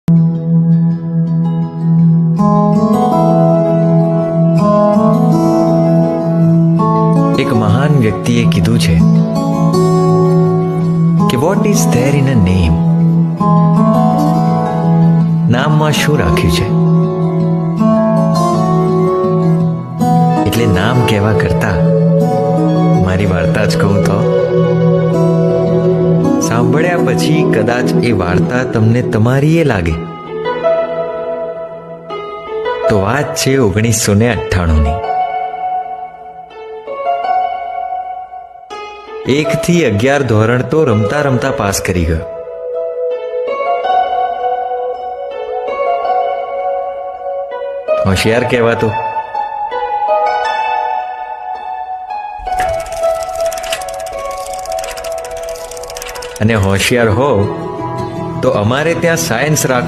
એક મહાન વ્યક્તિએ કીધું છે કે what is there in a name? નામમાં શું રાખ્યું છે? એટલે નામ કહેવા કરતા મારી વાર્તા જ કહું તો સાંભળ્યા પછી કદાચ એ વાર્તા તમને તમારી એ લાગે. તો વાત છે 1998ની. 1 થી 11 ધોરણ તો રમતા રમતા પાસ કરી ગયો. હોશિયાર કહેવાતો. અને હોશિયાર હો તો અમારે ત્યાં સાયન્સ રાખવું